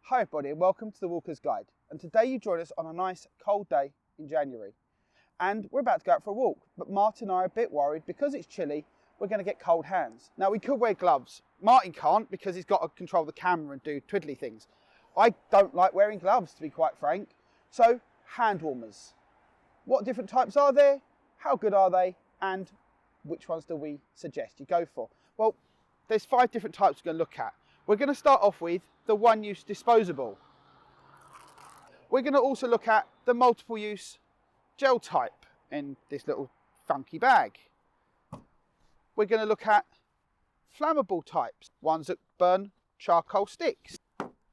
Hi everybody and welcome to the Walker's Guide, and today you join us on a nice cold day in January and we're about to go out for a walk, but Martin and I are a bit worried because it's chilly we're going to get cold hands. Now we could wear gloves. Martin can't because he's got to control the camera and do twiddly things. I don't like wearing gloves, to be quite frank, so hand warmers. What different types are there? How good are they? And which ones do we suggest you go for? Well, there's 5 different types we're going to look at. We're going to start off with the one-use disposable. We're going to also look at the multiple-use gel type in this little funky bag. We're going to look at flammable types, ones that burn charcoal sticks.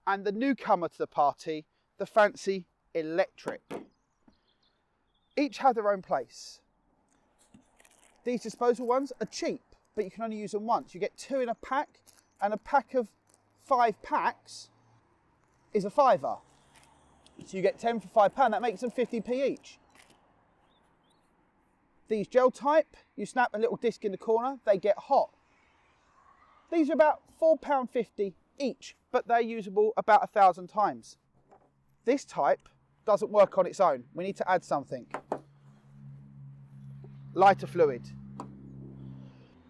And the newcomer to the party, the fancy electric. Each have their own place. These disposable ones are cheap, but you can only use them once. You get 2 in a pack, and a pack of 5 packs is a £5. So you get 10 for £5, that makes them 50p each. These gel type, you snap a little disc in the corner, they get hot. These are about £4.50 each, but they're usable about 1,000 times. This type doesn't work on its own. We need to add something. Lighter fluid.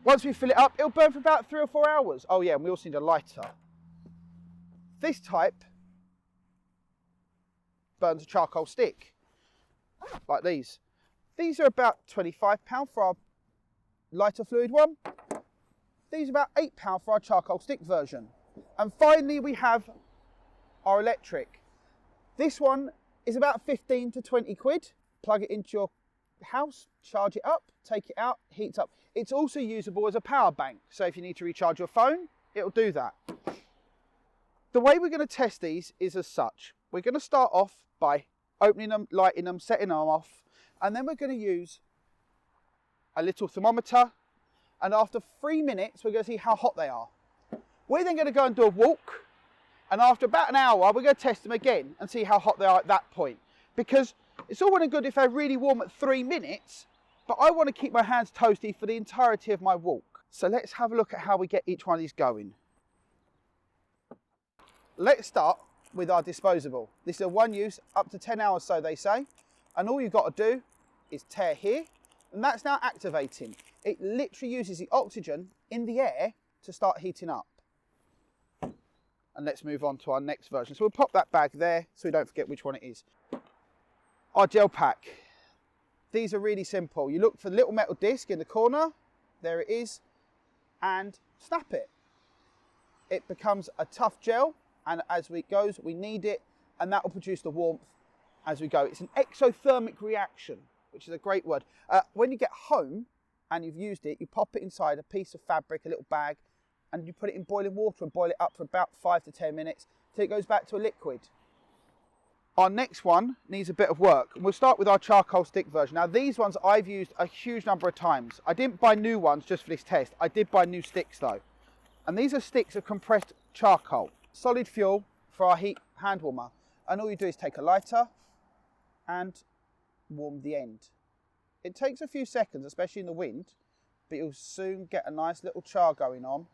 Once we fill it up, it'll burn for about 3 or 4 hours. Oh yeah, and we also need a lighter. This type burns a charcoal stick, like these. These are about £25 for our lighter fluid one. These are about £8 for our charcoal stick version. And finally we have our electric. This one is about 15 to 20 quid. Plug it into your house, charge it up, take it out, heats up. It's also usable as a power bank. So if you need to recharge your phone, it'll do that. The way we're going to test these is as such. We're going to start off by opening them, lighting them, setting them off, and then we're going to use a little thermometer, and after 3 minutes we're going to see how hot they are. We're then going to go and do a walk, and after about an hour we're going to test them again and see how hot they are at that point, because it's all well and good if they're really warm at 3 minutes, but I want to keep my hands toasty for the entirety of my walk. So let's have a look at how we get each one of these going. Let's start with our disposable. This is a one use, up to 10 hours so they say, and all you've got to do is tear here, and that's now activating. It literally uses the oxygen in the air to start heating up. And let's move on to our next version. So we'll pop that bag there so we don't forget which one it is. Our gel pack. These are really simple. You look for the little metal disc in the corner, there it is, and snap it. It becomes a tough gel, and as it goes, we knead it, and that will produce the warmth as we go. It's an exothermic reaction, which is a great word. When you get home and you've used it, you pop it inside a piece of fabric, a little bag, and you put it in boiling water and boil it up for about 5 to 10 minutes till it goes back to a liquid. Our next one needs a bit of work, and we'll start with our charcoal stick version. Now these ones I've used a huge number of times. I didn't buy new ones just for this test. I did buy new sticks though. And these are sticks of compressed charcoal. Solid fuel for our heat hand warmer. And all you do is take a lighter and warm the end. It takes a few seconds, especially in the wind, but you'll soon get a nice little char going on.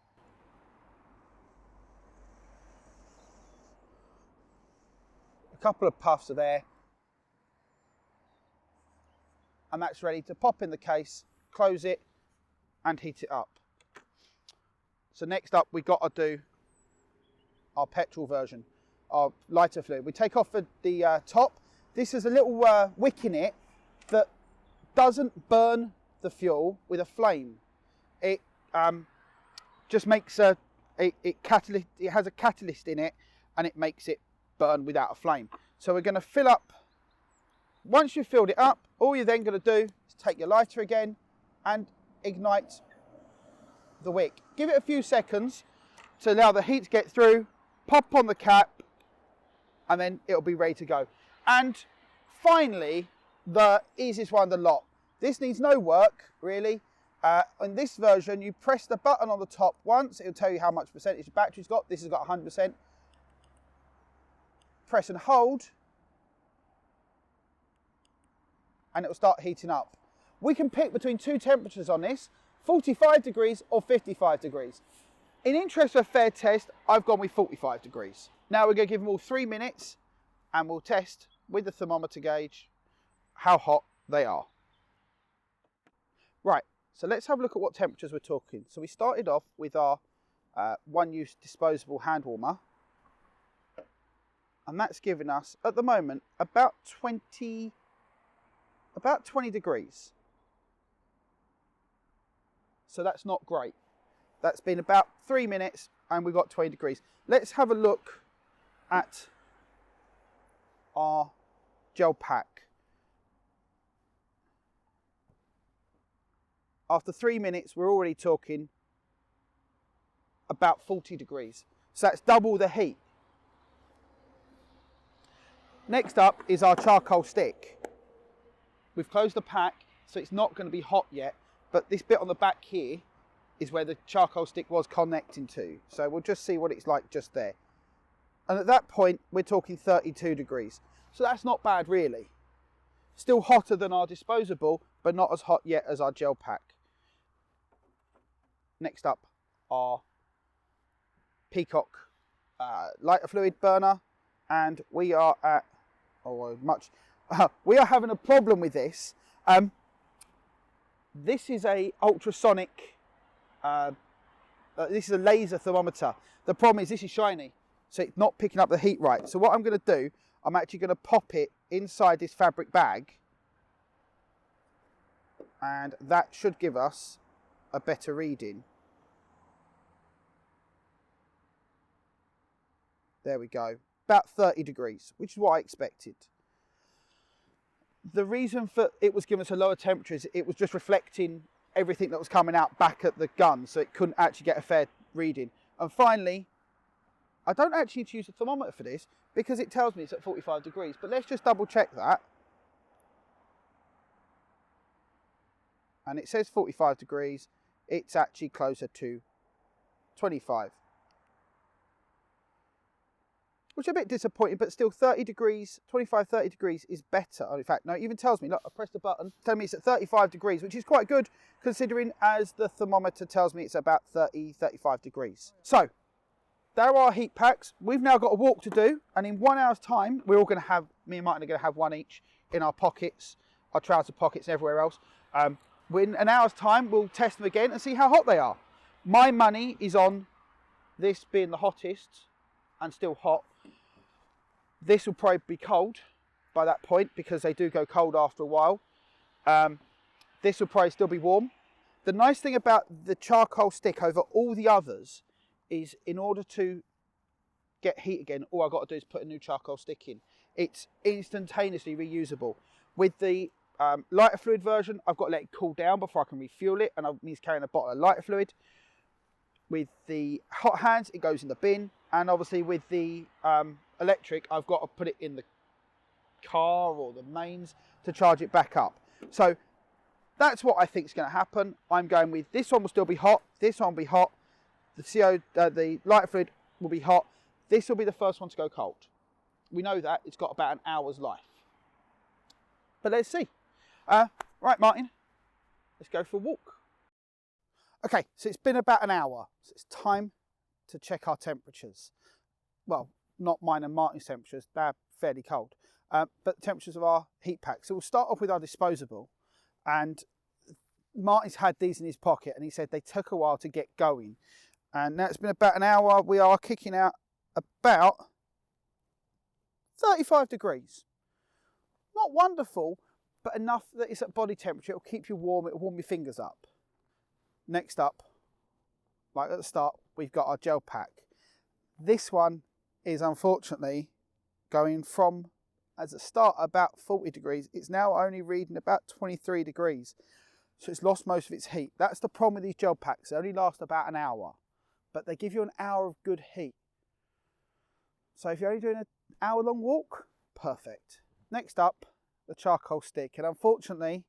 A couple of puffs of air, and that's ready to pop in the case, close it and heat it up. So next up we've got to do our petrol version, our lighter fluid. We take off the top. This is a little wick in it that doesn't burn the fuel with a flame. It just makes it has a catalyst in it, and it makes it burn without a flame. So we're going to fill up. Once you've filled it up, all you're then going to do is take your lighter again and ignite the wick. Give it a few seconds to allow the heat to get through. Pop on the cap, and then it'll be ready to go. And finally, the easiest one of the lot. This needs no work, really. In this version, you press the button on the top once. It'll tell you how much percentage the battery's got. This has got 100%. Press and hold, and it will start heating up. We can pick between two temperatures on this, 45 degrees or 55 degrees. In interest of a fair test, I've gone with 45 degrees. Now we're going to give them all 3 minutes, and we'll test with the thermometer gauge how hot they are. Right, so let's have a look at what temperatures we're talking. So we started off with our one-use disposable hand warmer, and that's given us, at the moment, about 20 degrees. So that's not great. That's been about 3 minutes, and we've got 20 degrees. Let's have a look at our gel pack. After 3 minutes, we're already talking about 40 degrees. So that's double the heat. Next up is our charcoal stick. We've closed the pack, so it's not going to be hot yet, but this bit on the back here is where the charcoal stick was connecting to. So we'll just see what it's like just there. And at that point, we're talking 32 degrees. So that's not bad, really. Still hotter than our disposable, but not as hot yet as our gel pack. Next up, our Peacock lighter fluid burner, and we are at we are having a problem with this. This is a ultrasonic. This is a laser thermometer. The problem is this is shiny, so it's not picking up the heat right. So what I'm going to do, I'm actually going to pop it inside this fabric bag, and that should give us a better reading. There we go, about 30 degrees, which is what I expected. The reason for it was giving us a lower temperature is it was just reflecting everything that was coming out back at the gun, so it couldn't actually get a fair reading. And finally, I don't actually need to use a thermometer for this because it tells me it's at 45 degrees, but let's just double check that. And it says 45 degrees, it's actually closer to 25. Which is a bit disappointing, but still 30 degrees, 25, 30 degrees is better. In fact, no, it even tells me, look, I pressed the button, telling me it's at 35 degrees, which is quite good considering as the thermometer tells me it's about 30, 35 degrees. So, there are our heat packs. We've now got a walk to do, and in 1 hour's time, we're all going to have, me and Martin are going to have one each in our pockets, our trouser pockets and everywhere else. In an hour's time, we'll test them again and see how hot they are. My money is on this being the hottest and still hot. This will probably be cold by that point because they do go cold after a while. This will probably still be warm. The nice thing about the charcoal stick over all the others is in order to get heat again, all I've got to do is put a new charcoal stick in. It's instantaneously reusable. With the lighter fluid version, I've got to let it cool down before I can refuel it, and I means carrying a bottle of lighter fluid. With the hot hands, it goes in the bin, and obviously with the electric, I've got to put it in the car or the mains to charge it back up. So that's what I think is going to happen. I'm going with this one will still be hot, this one will be hot, the lighter fluid will be hot, this will be the first one to go cold. We know that it's got about an hour's life. But let's see. Right, Martin, let's go for a walk. Okay, so it's been about an hour, so it's time to check our temperatures. Well, not mine and Martin's temperatures, they're fairly cold, but the temperatures of our heat pack. So we'll start off with our disposable, and Martin's had these in his pocket and he said they took a while to get going. And now it's been about an hour, we are kicking out about 35 degrees. Not wonderful, but enough that it's at body temperature, it'll keep you warm, it'll warm your fingers up. Next up, like at the start, we've got our gel pack. This one is unfortunately going from, as a start, about 40 degrees. It's now only reading about 23 degrees. So it's lost most of its heat. That's the problem with these gel packs. They only last about an hour, but they give you an hour of good heat. So if you're only doing an hour-long walk, perfect. Next up, the charcoal stick. And unfortunately,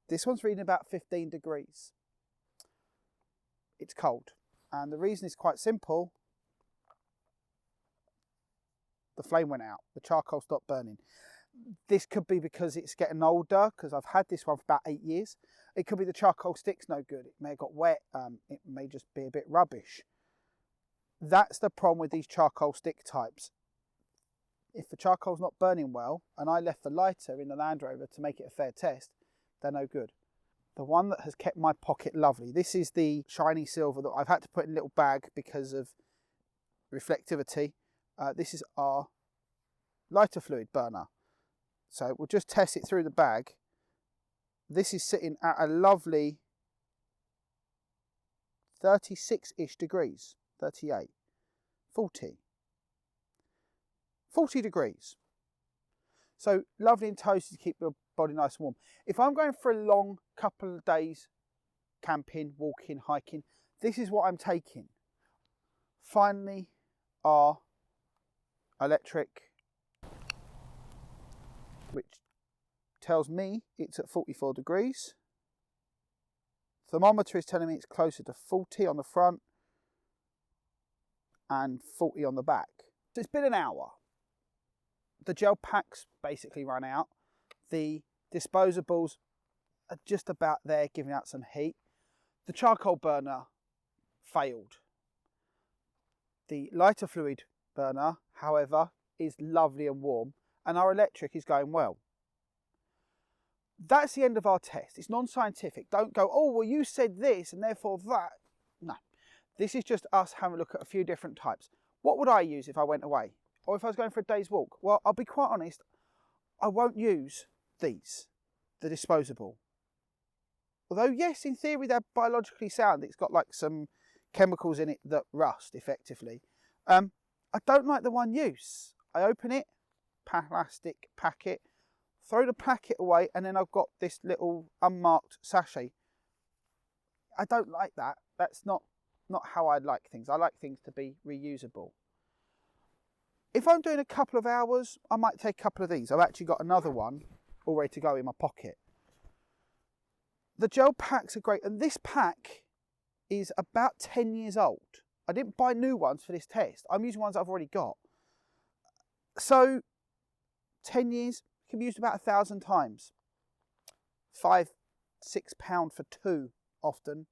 this one's reading about 15 degrees. It's cold. And the reason is quite simple. The flame went out. The charcoal stopped burning. This could be because it's getting older, because I've had this one for about 8 years. It could be the charcoal stick's no good. It may have got wet. It may just be a bit rubbish. That's the problem with these charcoal stick types. If the charcoal's not burning well, and I left the lighter in the Land Rover to make it a fair test, they're no good. The one that has kept my pocket lovely, this is the shiny silver that I've had to put in a little bag because of reflectivity. This is our lighter fluid burner. So we'll just test it through the bag. This is sitting at a lovely 36-ish degrees, 38, 40 degrees. So lovely and toasty to keep your body nice and warm. If I'm going for a long couple of days camping, walking, hiking, this is what I'm taking. Finally, our electric, which tells me it's at 44 degrees. Thermometer is telling me it's closer to 40 on the front and 40 on the back. So it's been an hour. The gel packs basically run out. The disposables are just about there, giving out some heat. The charcoal burner failed. The lighter fluid burner, however, is lovely and warm, and our electric is going well. That's the end of our test. It's non-scientific. Don't go, oh, well, you said this and therefore that. No. This is just us having a look at a few different types. What would I use if I went away? Or if I was going for a day's walk? Well, I'll be quite honest, I won't use these, the disposable. Although, yes, in theory, they're biologically sound. It's got like some chemicals in it that rust effectively. I don't like the one use. I open it, plastic packet, throw the packet away, and then I've got this little unmarked sachet. I don't like that. That's not how I like things. I like things to be reusable. If I'm doing a couple of hours, I might take a couple of these. I've actually got another one all ready to go in my pocket. The gel packs are great, and this pack is about 10 years old. I didn't buy new ones for this test. I'm using ones I've already got. So 10 years, can be used about 1,000 times. £5, £6 for two often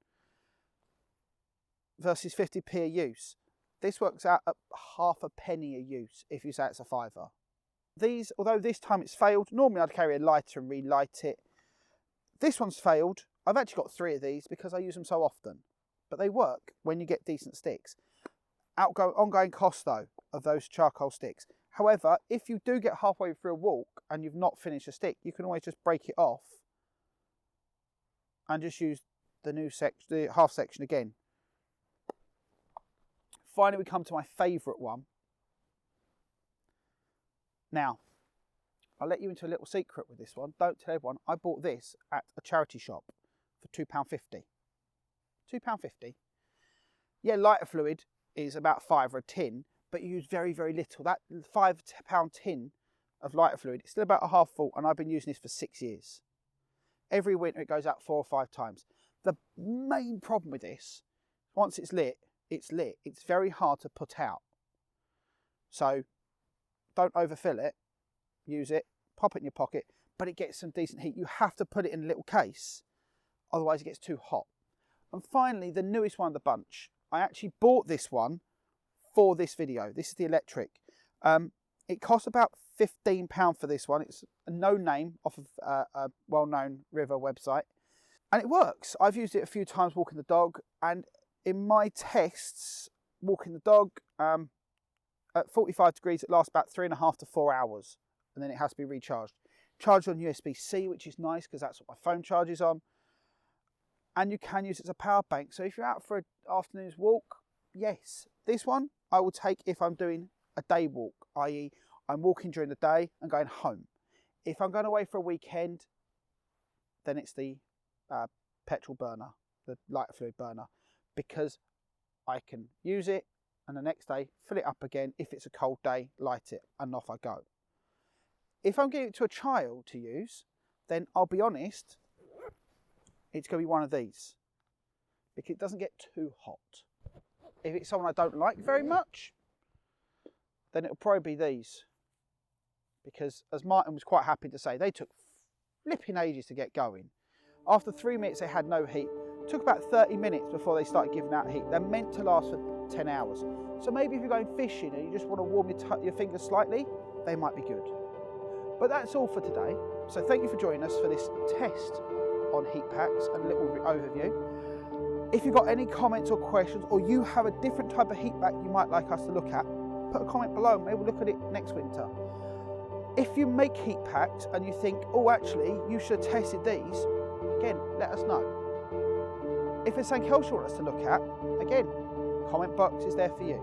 versus 50p a use. This works out at half a penny a use if you say it's a fiver. These, although this time it's failed, normally I'd carry a lighter and relight it. This one's failed. I've actually got 3 of these because I use them so often. But they work when you get decent sticks. Ongoing cost though of those charcoal sticks. However, if you do get halfway through a walk and you've not finished a stick, you can always just break it off and just use the new section, the half section again. Finally, we come to my favourite one. Now, I'll let you into a little secret with this one. Don't tell everyone. I bought this at a charity shop for £2.50. £2.50. Yeah, lighter fluid is about £5 a tin, but you use very, very little. That £5 tin of lighter fluid is still about a half full, and I've been using this for 6 years. Every winter it goes out 4 or 5 times. The main problem with this, once it's lit, it's lit. It's very hard to put out. So don't overfill it. Use it, pop it in your pocket, but it gets some decent heat. You have to put it in a little case, otherwise it gets too hot. And finally, the newest one of the bunch. I actually bought this one for this video. This is the electric. It costs about £15 for this one. It's a no name off of a well-known river website. And it works. I've used it a few times walking the dog, and in my tests, walking the dog, at 45 degrees, it lasts about 3.5 to 4 hours, and then it has to be recharged. Charged on USB-C, which is nice because that's what my phone charges on. And you can use it as a power bank. So if you're out for an afternoon's walk, yes. This one I will take if I'm doing a day walk, i.e. I'm walking during the day and going home. If I'm going away for a weekend, then it's the petrol burner, the lighter fluid burner, because I can use it and the next day fill it up again. If it's a cold day, light it, and off I go. If I'm giving it to a child to use, then I'll be honest, it's going to be one of these, because it doesn't get too hot. If it's someone I don't like very much, then it'll probably be these, because as Martin was quite happy to say, they took flipping ages to get going. After 3 minutes they had no heat. It took about 30 minutes before they started giving out heat. They're meant to last for 10 hours. So maybe if you're going fishing and you just want to warm your fingers slightly, they might be good. But that's all for today. So thank you for joining us for this test on heat packs and a little overview. If you've got any comments or questions, or you have a different type of heat pack you might like us to look at, put a comment below and maybe we'll look at it next winter. If you make heat packs and you think, oh, actually, you should have tested these, again, let us know. If there's something else you want us to look at, again, comment box is there for you.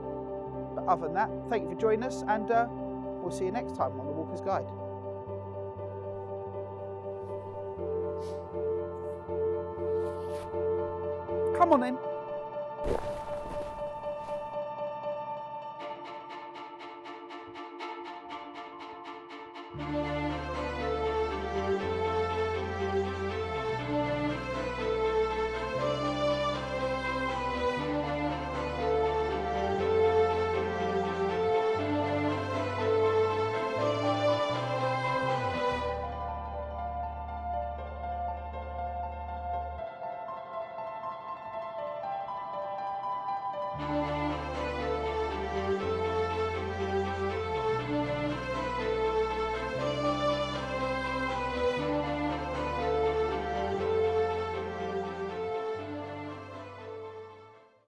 But other than that, thank you for joining us, and we'll see you next time on The Walker's Guide. Come on then.